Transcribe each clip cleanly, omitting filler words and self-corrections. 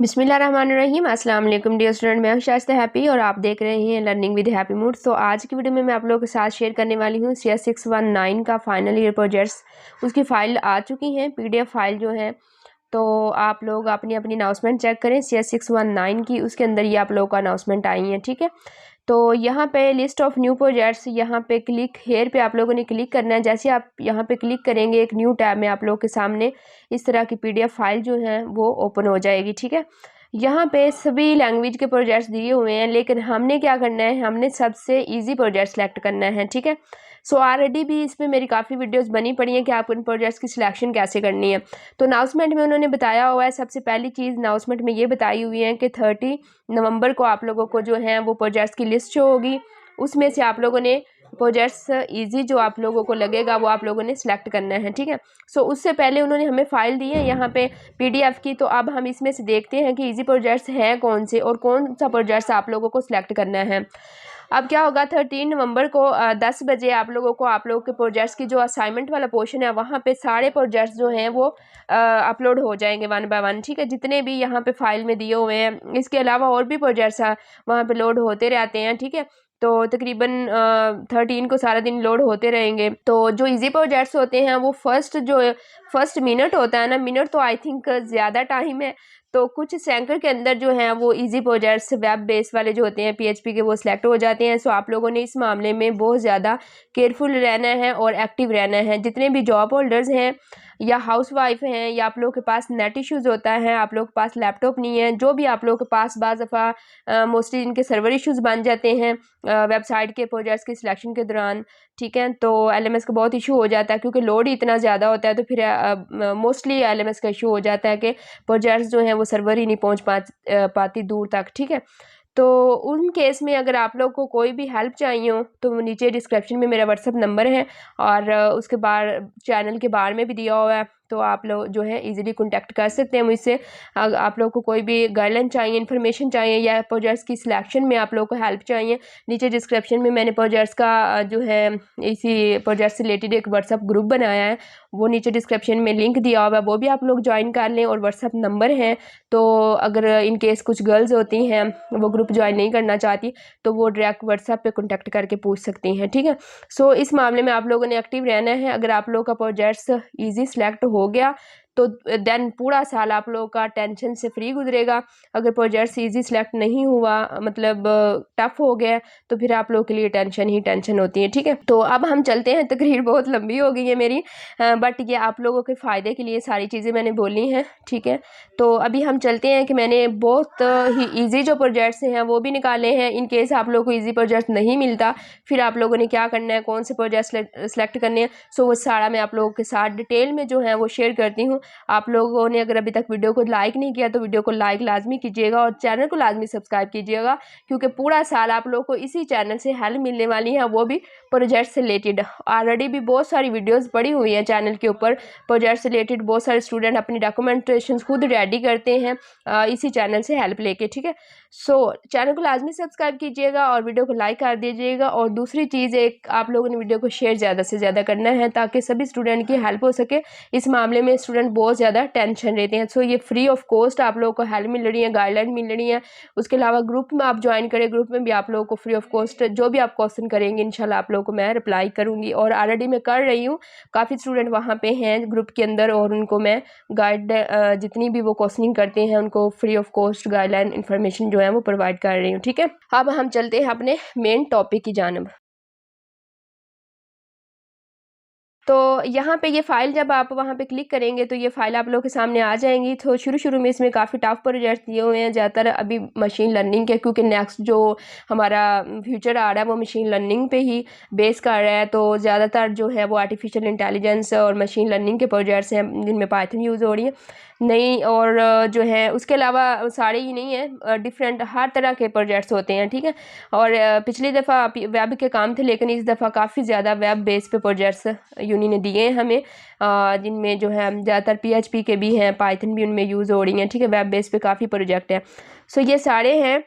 बिस्मिल्लाहिर्रहमानिर्रहीम अस्सलाम वालेकुम डियर स्टूडेंट, मैं हूं शाइस्ता हैप्पी और आप देख रहे हैं लर्निंग विद हैप्पी मूड। तो आज की वीडियो में मैं आप लोगों के साथ शेयर करने वाली हूं CS 619 का फाइनल ईयर प्रोजेक्ट्स। उसकी फ़ाइल आ चुकी हैं, PDF फाइल जो है। तो आप लोग अपनी अपनी अनाउंसमेंट चेक करें CS 619 की, उसके अंदर ये आप लोगों का अनाउंसमेंट आई है। ठीक है, तो यहाँ पे लिस्ट ऑफ न्यू प्रोजेक्ट्स, यहाँ पे क्लिक हेयर पे आप लोगों ने क्लिक करना है। जैसे आप यहाँ पे क्लिक करेंगे एक न्यू टैब में आप लोगों के सामने इस तरह की PDF फाइल जो है वो ओपन हो जाएगी। ठीक है, यहाँ पे सभी लैंग्वेज के प्रोजेक्ट्स दिए हुए हैं, लेकिन हमने क्या करना है, हमने सबसे इजी प्रोजेक्ट सेलेक्ट करना है। ठीक है, सो ऑलरेडी भी इसमें मेरी काफ़ी वीडियोस बनी पड़ी हैं कि आप उन प्रोजेक्ट्स की सिलेक्शन कैसे करनी है। तो अनाउंसमेंट में उन्होंने बताया हुआ है, सबसे पहली चीज़ अनाउंसमेंट में ये बताई हुई है कि 30 नवंबर को आप लोगों को जो है वो प्रोजेक्ट्स की लिस्ट शो होगी। उसमें से आप लोगों ने प्रोजेक्ट्स इजी जो आप लोगों को लगेगा वो आप लोगों ने सिलेक्ट करना है। ठीक है, सो उससे पहले उन्होंने हमें फ़ाइल दी है यहाँ पे PDF की। तो अब हम इसमें से देखते हैं कि इजी प्रोजेक्ट्स हैं कौन से और कौन सा प्रोजेक्ट्स आप लोगों को सिलेक्ट करना है। अब क्या होगा, 13 नवंबर को 10 बजे आप लोगों के प्रोजेक्ट्स की जो असाइनमेंट वाला पोर्शन है वहाँ पे सारे प्रोजेक्ट्स जो हैं वो अपलोड हो जाएंगे वन बाय वन। ठीक है, जितने भी यहाँ पे फाइल में दिए हुए हैं, इसके अलावा और भी प्रोजेक्ट्स वहाँ पे लोड होते रहते हैं। ठीक है, तो तकरीबन 13 को सारा दिन लोड होते रहेंगे। तो जो इजी प्रोजेक्ट्स होते हैं वो फर्स्ट मिनट होता है ना, मिनट तो आई थिंक ज़्यादा टाइम है, तो कुछ सेकंड के अंदर जो है वो इजी प्रोजेक्ट्स वेब बेस वाले जो होते हैं PHP के, वो सिलेक्ट हो जाते हैं। सो आप लोगों ने इस मामले में बहुत ज़्यादा केयरफुल रहना है और एक्टिव रहना है। जितने भी जॉब होल्डर्स हैं या हाउस वाइफ हैं या आप लोगों के पास नेट इश्यूज़ होता है, आप लोगों के पास लैपटॉप नहीं है, जो भी आप लोगों के पास बाज़ दफ़ा मोस्टली इनके सर्वर इश्यूज़ बन जाते हैं वेबसाइट के प्रोजेक्ट्स की सिलेक्शन के दौरान। ठीक है, तो LMS का बहुत इशू हो जाता है क्योंकि लोड ही इतना ज़्यादा होता है, तो फिर मोस्टली LMS का इशू हो जाता है कि प्रोजेक्ट्स जो हैं वो सर्वर ही नहीं पहुंच पाती दूर तक। ठीक है, तो उन केस में अगर आप लोग को कोई भी हेल्प चाहिए हो तो नीचे डिस्क्रिप्शन में मेरा व्हाट्सअप नंबर है और उसके बाद चैनल के बारे में भी दिया हुआ है, तो आप लोग जो है इजीली कांटेक्ट कर सकते हैं मुझसे। आप लोग को कोई भी गाइडलाइन चाहिए, इन्फॉर्मेशन चाहिए या प्रोजेक्ट्स की सिलेक्शन में आप लोग को हेल्प चाहिए, नीचे डिस्क्रिप्शन में मैंने प्रोजेक्ट्स का जो है इसी प्रोजेक्ट से रिलेटेड एक व्हाट्सअप ग्रुप बनाया है, वो नीचे डिस्क्रिप्शन में लिंक दिया हुआ है, वो भी आप लोग ज्वाइन कर लें। और व्हाट्सअप नंबर है, तो अगर इन केस कुछ गर्ल्स होती हैं वो ग्रुप ज्वाइन नहीं करना चाहती तो वो डायरेक्ट व्हाट्सएप पे कांटेक्ट करके पूछ सकती हैं। ठीक है, सो इस मामले में आप लोगों ने एक्टिव रहना है। अगर आप लोगों का प्रोजेक्ट्स इजी सिलेक्ट हो गया तो देन पूरा साल आप लोगों का टेंशन से फ्री गुजरेगा। अगर प्रोजेक्ट्स इजी सिलेक्ट नहीं हुआ, मतलब टफ हो गया, तो फिर आप लोगों के लिए टेंशन ही टेंशन होती है। ठीक है, तो अब हम चलते हैं, तकरीर बहुत लंबी हो गई है मेरी, बट ये आप लोगों के फ़ायदे के लिए सारी चीज़ें मैंने बोली हैं। ठीक है, तो अभी हम चलते हैं कि मैंने बहुत ही ईजी जो प्रोजेक्ट्स हैं वो भी निकाले हैं। इन केस आप लोगों को ईजी प्रोजेक्ट नहीं मिलता, फिर आप लोगों ने क्या करना है, कौन से प्रोजेक्ट सेलेक्ट करने हैं, सो वो सारा मैं आप लोगों के साथ डिटेल में जो है वो शेयर करती हूँ। आप लोगों ने अगर अभी तक वीडियो को लाइक नहीं किया तो वीडियो को लाइक लाजमी कीजिएगा और चैनल को लाजमी सब्सक्राइब कीजिएगा, क्योंकि पूरा साल आप लोगों को इसी चैनल से हेल्प मिलने वाली है, वो भी प्रोजेक्ट से रिलेटेड। ऑलरेडी भी बहुत सारी वीडियोज़ पड़ी हुई हैं चैनल के ऊपर प्रोजेक्ट से रिलेटेड। बहुत सारे स्टूडेंट अपनी डॉक्यूमेंटेशन खुद रेडी करते हैं इसी चैनल से हेल्प लेके। ठीक है, सो चैनल को लाजमी सब्सक्राइब कीजिएगा और वीडियो को लाइक कर दीजिएगा। और दूसरी चीज़, एक आप लोगों ने वीडियो को शेयर ज़्यादा से ज़्यादा करना है ताकि सभी स्टूडेंट की हेल्प हो सके। इस मामले में स्टूडेंट बहुत ज़्यादा टेंशन रहते हैं, सो ये फ्री ऑफ कॉस्ट आप लोगों को हेल्प मिल रही है, गाइडलाइन मिल रही है। उसके अलावा ग्रुप में आप ज्वाइन करें, ग्रुप में भी आप लोगों को फ्री ऑफ कॉस्ट जो भी आप क्वेश्चन करेंगे इंशाल्लाह आप लोगों को मैं रिप्लाई करूँगी, और ऑलरेडी मैं कर रही हूँ। काफ़ी स्टूडेंट वहाँ पे हैं ग्रुप के अंदर और उनको मैं गाइड जितनी भी वो क्वेश्चनिंग करते हैं उनको free of cost guideline information जो है वो प्रोवाइड कर रही हूँ। ठीक है, अब हम चलते हैं अपने मेन टॉपिक की जानिब। तो यहाँ पे ये फ़ाइल जब आप वहाँ पे क्लिक करेंगे तो ये फ़ाइल आप लोगों के सामने आ जाएंगी। तो शुरू में इसमें काफ़ी टफ प्रोजेक्ट दिए हुए हैं, ज़्यादातर अभी मशीन लर्निंग के, क्योंकि नेक्स्ट जो हमारा फ्यूचर आ रहा है वो मशीन लर्निंग पे ही बेस कर रहा है। तो ज़्यादातर जो है वो आर्टिफिशियल इंटेलिजेंस और मशीन लर्निंग के प्रोजेक्ट्स हैं जिनमें पाइथन यूज़ हो रही है नहीं, और जो है उसके अलावा सारे ही नहीं है, डिफरेंट हर तरह के प्रोजेक्ट्स होते हैं। ठीक है, और पिछली दफ़ा वेब के काम थे, लेकिन इस दफ़ा काफ़ी ज़्यादा वेब बेस पे प्रोजेक्ट्स यूनी ने दिए हैं हमें, जिनमें जो है ज़्यादातर PHP के भी हैं, पाइथन भी उनमें यूज़ हो रही हैं। ठीक है, वेब बेस पे काफ़ी प्रोजेक्ट हैं, सो ये सारे हैं।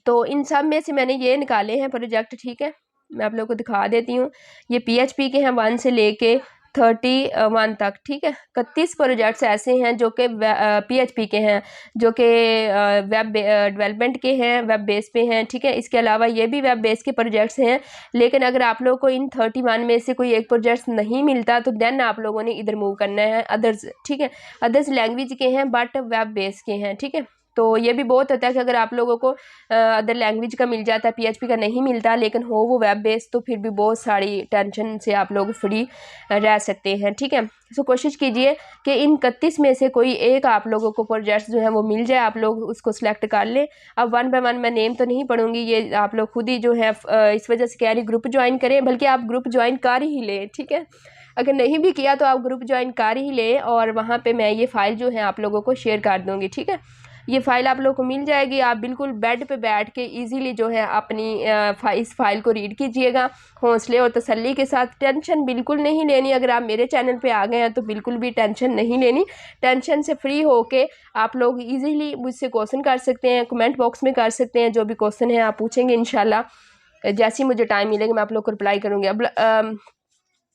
तो इन सब में से मैंने ये निकाले हैं प्रोजेक्ट। ठीक है, मैं आप लोगों को दिखा देती हूँ। ये PHP के हैं 1 से लेके 31 तक, ठीक है। 31 प्रोजेक्ट्स ऐसे हैं जो कि PHP के हैं, जो कि वेब डेवलपमेंट के हैं, वेब बेस पे हैं, ठीक है। इसके अलावा ये भी वेब बेस के प्रोजेक्ट्स हैं। लेकिन अगर आप लोगों को इन 31 में से कोई एक प्रोजेक्ट्स नहीं मिलता तो देन आप लोगों ने इधर मूव करना है अदर्स, ठीक है। अदर्स लैंग्वेज के हैं बट वेब बेस के हैं, ठीक है। तो ये भी बहुत होता है कि अगर आप लोगों को अदर लैंग्वेज का मिल जाता है, PHP का नहीं मिलता, लेकिन हो वो वेब बेस, तो फिर भी बहुत सारी टेंशन से आप लोग फ्री रह सकते हैं, ठीक है। सो कोशिश कीजिए कि इन 31 में से कोई एक आप लोगों को प्रोजेक्ट्स जो है वो मिल जाए, आप लोग उसको सिलेक्ट कर लें। अब 1 बाय 1 मैं नेम तो नहीं पढ़ूंगी, ये आप लोग खुद ही जो है इस वजह से कह रही ग्रुप ज्वाइन करें, बल्कि आप ग्रुप ज्वाइन कर ही लें, ठीक है। अगर नहीं भी किया तो आप ग्रुप ज्वाइन कर ही लें, और वहाँ पे मैं ये फ़ाइल जो है आप लोगों को शेयर कर दूँगी, ठीक है। ये फ़ाइल आप लोगों को मिल जाएगी, आप बिल्कुल बेड पे बैठ के इजीली जो है अपनी इस फाइल को रीड कीजिएगा हौसले और तसल्ली के साथ। टेंशन बिल्कुल नहीं लेनी, अगर आप मेरे चैनल पे आ गए हैं तो बिल्कुल भी टेंशन नहीं लेनी। टेंशन से फ्री होके आप लोग इजीली मुझसे क्वेश्चन कर सकते हैं, कमेंट बॉक्स में कर सकते हैं, जो भी क्वेश्चन है आप पूछेंगे इंशाल्लाह जैसे ही मुझे टाइम मिलेगा मैं आप लोग को रिप्लाई करूँगी। अब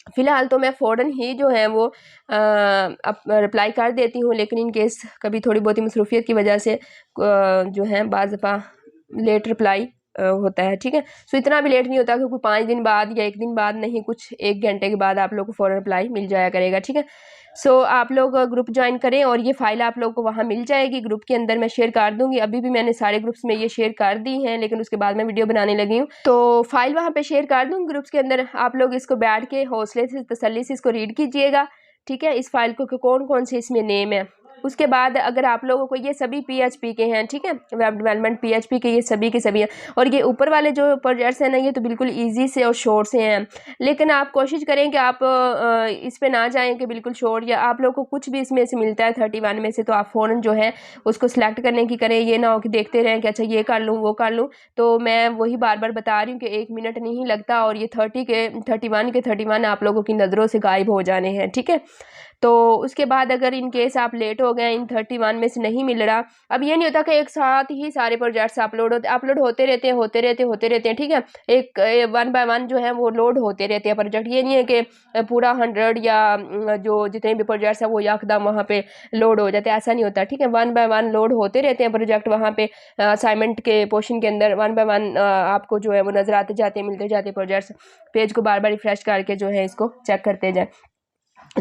फ़िलहाल तो मैं फ़ौरन ही जो है वो अब रिप्लाई कर देती हूँ, लेकिन इन केस कभी थोड़ी बहुत ही मसरूफ़ियत की वजह से जो है बाज़ दफ़ा लेट रिप्लाई होता है, ठीक है। सो इतना भी लेट नहीं होता, क्योंकि 5 दिन बाद या 1 दिन बाद नहीं, कुछ 1 घंटे के बाद आप लोग को फ़ौरन रिप्लाई मिल जाया करेगा, ठीक है। सो आप लोग ग्रुप ज्वाइन करें और ये फ़ाइल आप लोगों को वहाँ मिल जाएगी, ग्रुप के अंदर मैं शेयर कर दूँगी। अभी भी मैंने सारे ग्रुप्स में ये शेयर कर दी हैं, लेकिन उसके बाद मैं वीडियो बनाने लगी हूँ, तो फ़ाइल वहाँ पे शेयर कर दूँगी ग्रुप्स के अंदर। आप लोग इसको बैठ के हौसले से तसल्ली से इसको रीड कीजिएगा, ठीक है, इस फाइल को कि कौन-कौन से इसमें नेम है। उसके बाद अगर आप लोगों को ये सभी PHP के हैं, ठीक है, वेब डेवलपमेंट PHP के ये सभी के सभी हैं, और ये ऊपर वाले जो प्रोजेक्ट्स हैं ना, ये तो बिल्कुल ईजी से और शॉर्ट से हैं। लेकिन आप कोशिश करें कि आप इस पे ना जाएं कि बिल्कुल शॉर्ट, या आप लोगों को कुछ भी इसमें से मिलता है 31 में से, तो आप फ़ौरन जो है उसको सिलेक्ट करने की करें। ये ना हो कि देखते रहें कि अच्छा ये कर लूँ वो कर लूँ। तो मैं वही बार बार बता रही हूँ कि 1 मिनट नहीं लगता, और ये 31 के 31 आप लोगों की नज़रों से गायब हो जाने हैं, ठीक है। तो उसके बाद अगर इन केस आप लेट हो गए, इन 31 में से नहीं मिल रहा, अब ये नहीं होता कि एक साथ ही सारे प्रोजेक्ट्स अपलोड होते रहते हैं, ठीक है। एक 1 बाय 1 जो है वो लोड होते रहते हैं प्रोजेक्ट। ये नहीं है कि पूरा 100 या जो जितने भी प्रोजेक्ट्स हैं वो यकदम वहाँ पे लोड हो जाते हैं, ऐसा नहीं होता, ठीक है। 1 बाय 1 लोड होते रहते हैं प्रोजेक्ट वहाँ पे असाइनमेंट के पोर्शन के अंदर। 1 बाय 1 आपको जो है वो नज़र आते जाते हैं, मिलते जाते प्रोजेक्ट्स। पेज को बार बार रिफ्रेश करके जो है इसको चेक करते जाए,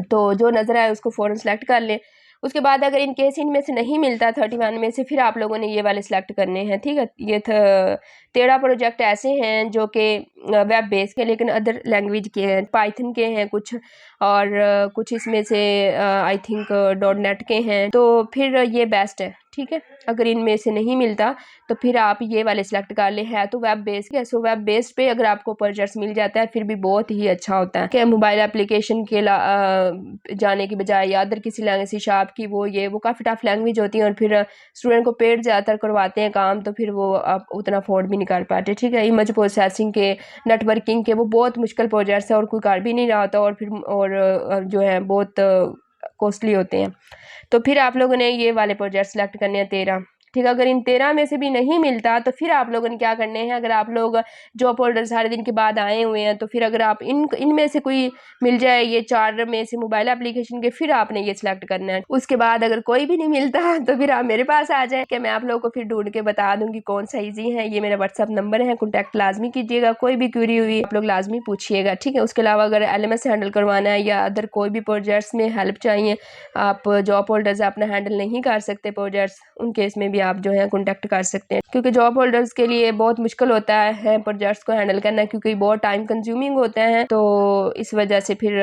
तो जो नज़र आए उसको फ़ौरन सेलेक्ट कर लें। उसके बाद अगर इन केस इनमें से नहीं मिलता 31 में से, फिर आप लोगों ने ये वाले सिलेक्ट करने हैं, ठीक है। ये 13 प्रोजेक्ट ऐसे हैं जो कि वेब बेस के लेकिन अदर लैंग्वेज के हैं, पाइथन के हैं कुछ, और कुछ इसमें से आई थिंक .NET के हैं। तो फिर ये बेस्ट है, ठीक है। अगर इनमें से नहीं मिलता तो फिर आप ये वाले सिलेक्ट कर ले। है तो वेब बेस्ड है, सो वेब बेस्ड पे अगर आपको प्रोजेक्ट्स मिल जाता है फिर भी बहुत ही अच्छा होता है कि मोबाइल एप्लीकेशन के जाने की बजाय या अदर किसी लैंग्वेज C# की वो काफ़ी टफ लैंग्वेज होती है, और फिर स्टूडेंट को पेड ज़्यादातर करवाते हैं काम, तो फिर वो आप उतना अफोर्ड भी नहीं कर पाते, ठीक है। इमेज प्रोसेसिंग के, नेटवर्किंग के, वो बहुत मुश्किल प्रोजेक्ट्स है और कोई कर भी नहीं रहा होता, और फिर जो है बहुत कॉस्टली होते हैं। तो फिर आप लोगों ने ये वाले प्रोजेक्ट सेलेक्ट करने हैं 13, ठीक है। अगर इन 13 में से भी नहीं मिलता तो फिर आप लोगों ने क्या करने हैं, अगर आप लोग जॉब होल्डर सारे दिन के बाद आए हुए हैं, तो फिर अगर आप इनमें से कोई मिल जाए, ये 4 में से मोबाइल एप्लीकेशन के, फिर आपने ये सिलेक्ट करना है। उसके बाद अगर कोई भी नहीं मिलता तो फिर आप मेरे पास आ जाए कि मैं आप लोगों को फिर ढूंढ के बता दूंगी कौन सा ईजी है। ये मेरा व्हाट्सअप नंबर है, कॉन्टैक्ट लाजमी कीजिएगा, कोई भी क्वेरी हुई आप लोग लाजमी पूछिएगा, ठीक है। उसके अलावा अगर LMS हैंडल करवाना है या अदर कोई भी प्रोजेक्ट्स में हेल्प चाहिए, आप जॉब होल्डर्स अपना हैंडल नहीं कर सकते प्रोजेक्ट्स, उन केस में भी आप जो है कॉन्टैक्ट कर सकते हैं, क्योंकि जॉब होल्डर्स के लिए बहुत मुश्किल होता है प्रोजेक्ट्स को हैंडल करना, क्योंकि बहुत टाइम कंज्यूमिंग होते हैं। तो इस वजह से फिर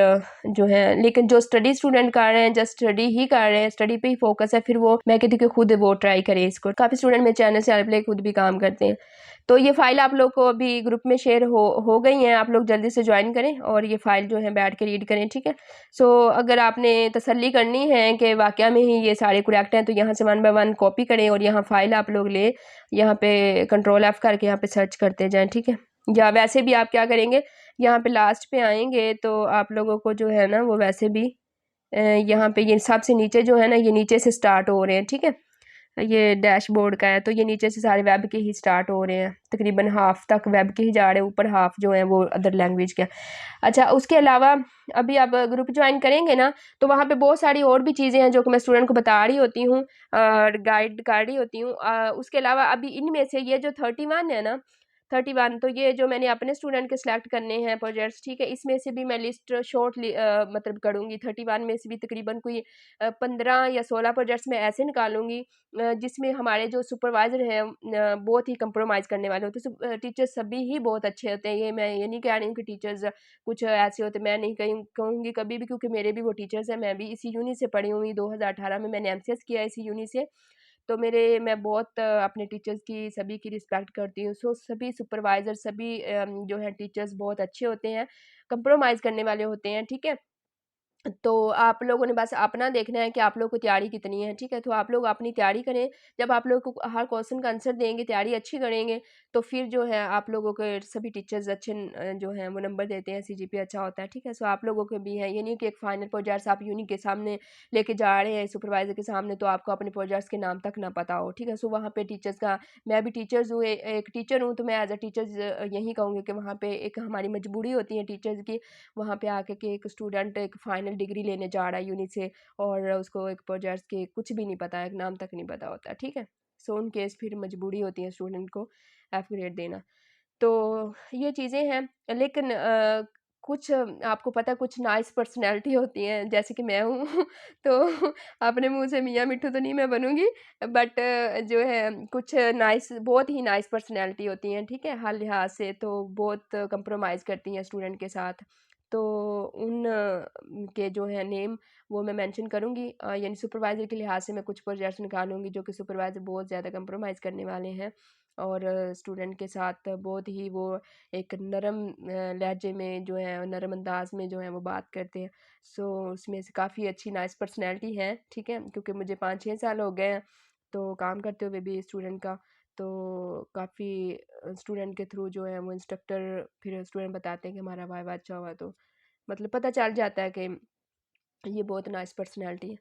जो है, लेकिन जो स्टडी स्टूडेंट कर रहे हैं, जस्ट स्टडी ही कर रहे हैं, स्टडी पे ही फोकस है, फिर वो मैं कहती हूँ कि खुद वो ट्राई करें इसको। काफ़ी स्टूडेंट मेरे चैनल से हेल्प लेके खुद भी काम करते हैं। तो ये फाइल आप लोग को अभी ग्रुप में शेयर हो गई हैं, आप लोग जल्दी से ज्वाइन करें और ये फाइल जो है बैठ के रीड करें, ठीक है। सो अगर आपने तसल्ली करनी है कि वाकया में ही ये सारे करेक्ट हैं, तो यहाँ से 1 बाय 1 कॉपी करें और यहाँ फाइल आप लोग ले, यहाँ पे कंट्रोल F करके यहाँ पे सर्च करते जाएं, ठीक है। या वैसे भी आप क्या करेंगे, यहाँ पे लास्ट पे आएंगे तो आप लोगों को जो है ना वो वैसे भी यहाँ पे ये सबसे नीचे जो है ना, ये नीचे से स्टार्ट हो रहे हैं, ठीक है। ये डैशबोर्ड का है, तो ये नीचे से सारे वेब के ही स्टार्ट हो रहे हैं, तकरीबन हाफ तक वेब के ही जा रहे हैं, ऊपर हाफ जो है वो अदर लैंग्वेज के। अच्छा, उसके अलावा अभी आप ग्रुप ज्वाइन करेंगे ना, तो वहाँ पे बहुत सारी और भी चीज़ें हैं जो कि मैं स्टूडेंट को बता रही होती हूँ और गाइड कर रही होती हूँ। उसके अलावा अभी इनमें से ये जो 31 है ना, 31, तो ये जो मैंने अपने स्टूडेंट के सिलेक्ट करने हैं प्रोजेक्ट्स, ठीक है, इसमें से भी मैं लिस्ट मतलब करूँगी। 31 में से भी तकरीबन कोई 15 या 16 प्रोजेक्ट्स मैं ऐसे निकालूंगी जिसमें हमारे जो सुपरवाइज़र हैं बहुत ही कंप्रोमाइज़ करने वाले होते हैं। टीचर्स सभी ही बहुत अच्छे होते हैं, ये मैं ये नहीं कह रही हूँ कि टीचर्स कुछ ऐसे होते, मैं नहीं कहूँगी कभी भी, क्योंकि मेरे भी वो टीचर्स हैं, मैं भी इसी यूनि से पढ़ी हुई, 2018 में मैंने एमसीएस किया इसी यूनि से। तो मैं बहुत अपने टीचर्स की सभी की रिस्पेक्ट करती हूँ। सो सभी सुपरवाइज़र सभी जो है टीचर्स बहुत अच्छे होते हैं, कंप्रोमाइज़ करने वाले होते हैं, ठीक है। तो आप लोगों ने बस अपना देखना है कि आप लोग को तैयारी कितनी है, ठीक है? तो आप लोग अपनी तैयारी करें, जब आप लोग को हर क्वेश्चन का आंसर देंगे, तैयारी अच्छी करेंगे, तो फिर जो है आप लोगों के सभी टीचर्स अच्छे जो हैं वो नंबर देते हैं, सीजीपीए अच्छा होता है, ठीक है? सो आप लोगों के भी है, ये नहीं कि एक फाइनल प्रोजेक्ट्स आप यूनी के सामने लेके जा रहे हैं, सुपरवाइज़र के सामने, तो आपको अपने प्रोजेक्ट्स के नाम तक ना पता हो, ठीक है? सो वहाँ पे टीचर्स का, मैं भी टीचर्स हूँ, एक टीचर हूँ, तो मैं एज़ अ टीचर्स यही कहूँगी कि वहाँ पे एक हमारी मजबूरी होती है टीचर्स की, वहाँ पे आके कि एक स्टूडेंट एक फाइनल डिग्री लेने जा रहा है यूनि से और उसको एक प्रोजेक्ट्स के कुछ भी नहीं पता है, एक नाम तक नहीं पता होता, ठीक है। सो उन केस फिर मजबूरी होती है स्टूडेंट को एफ ग्रेड देना। तो ये चीज़ें हैं, लेकिन कुछ आपको पता है कुछ नाइस पर्सनैलिटी होती हैं जैसे कि मैं हूँ तो अपने मुँह से मियाँ मिट्ठू तो नहीं मैं बनूँगी, बट जो है कुछ नाइस, बहुत ही नाइस पर्सनैलिटी होती हैं, ठीक है, हर लिहाज से, तो बहुत कंप्रोमाइज़ करती हैं स्टूडेंट के साथ। तो उन के जो है नेम वो मैं मेंशन करूँगी, यानी सुपरवाइज़र के लिहाज से मैं कुछ प्रोजेक्ट्स निकालूँगी जो कि सुपरवाइज़र बहुत ज़्यादा कंप्रोमाइज़ करने वाले हैं और स्टूडेंट के साथ बहुत ही वो एक नरम लहजे में जो है, नरम अंदाज में जो है वो बात करते हैं। सो उसमें से काफ़ी अच्छी नाइस पर्सनैलिटी है, ठीक है, क्योंकि मुझे 5-6 साल हो गए हैं तो काम करते हुए भी स्टूडेंट का। तो काफ़ी स्टूडेंट के थ्रू जो है वो इंस्ट्रक्टर फिर स्टूडेंट बताते हैं कि हमारा वाइवा अच्छा हुआ, तो मतलब पता चल जाता है कि ये बहुत नाइस पर्सनैलिटी है।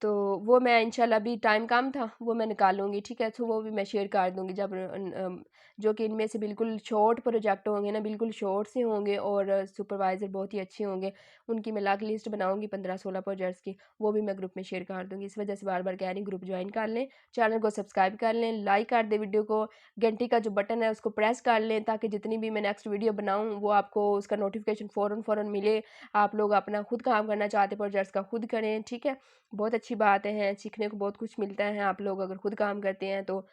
तो वो मैं इंशाल्लाह, अभी टाइम कम था, वो मैं निकालूँगी, ठीक है? तो वो भी मैं शेयर कर दूँगी जब जो कि इनमें से बिल्कुल शॉर्ट प्रोजेक्ट होंगे ना, बिल्कुल शॉर्ट से होंगे और सुपरवाइज़र बहुत ही अच्छे होंगे, उनकी मैं अलग लिस्ट बनाऊँगी 15-16 प्रोजेक्ट्स की, वो भी मैं ग्रुप में शेयर कर दूँगी। इस वजह से बार-बार कह रही हूँ ग्रुप जॉइन कर लें, चैनल को सब्सक्राइब कर लें, लाइक कर दें वीडियो को, घंटी का जो बटन है उसको प्रेस कर लें ताकि जितनी भी मैं नेक्स्ट वीडियो बनाऊँ वो आपको उसका नोटिफ़िकेशन फ़ौरन मिले। आप लोग अपना खुद काम करना चाहते प्रोजेक्ट्स का खुद करें, ठीक है? बहुत अच्छी बात है, सीखने को बहुत कुछ मिलता है आप लोग अगर खुद काम करते हैं तो।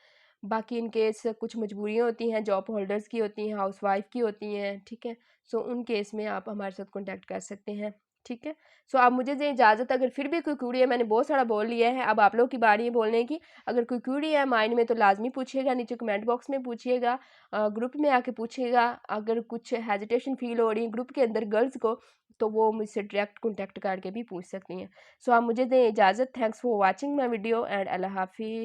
बाकी इन केस कुछ मजबूरियाँ होती हैं, जॉब होल्डर्स की होती हैं, हाउसवाइफ की होती हैं, ठीक है? सो उन केस में आप हमारे साथ कॉन्टैक्ट कर सकते हैं, ठीक है? सो आप मुझे दें इजाज़त, अगर फिर भी कोई क्वेरी है, मैंने बहुत सारा बोल लिया है, अब आप लोग की बारी है बोलने की। अगर कोई क्वेरी है माइंड में तो लाज़मी पूछिएगा, नीचे कमेंट बॉक्स में पूछिएगा, ग्रुप में आके पूछिएगा। अगर कुछ हेजिटेशन फ़ील हो रही है ग्रुप के अंदर गर्ल्स को, तो वो मुझसे डायरेक्ट कॉन्टैक्ट करके भी पूछ सकती हैं। सो आप मुझे दें इजाज़त। Thanks for watching my video and अल्लाह हाफ़िज़।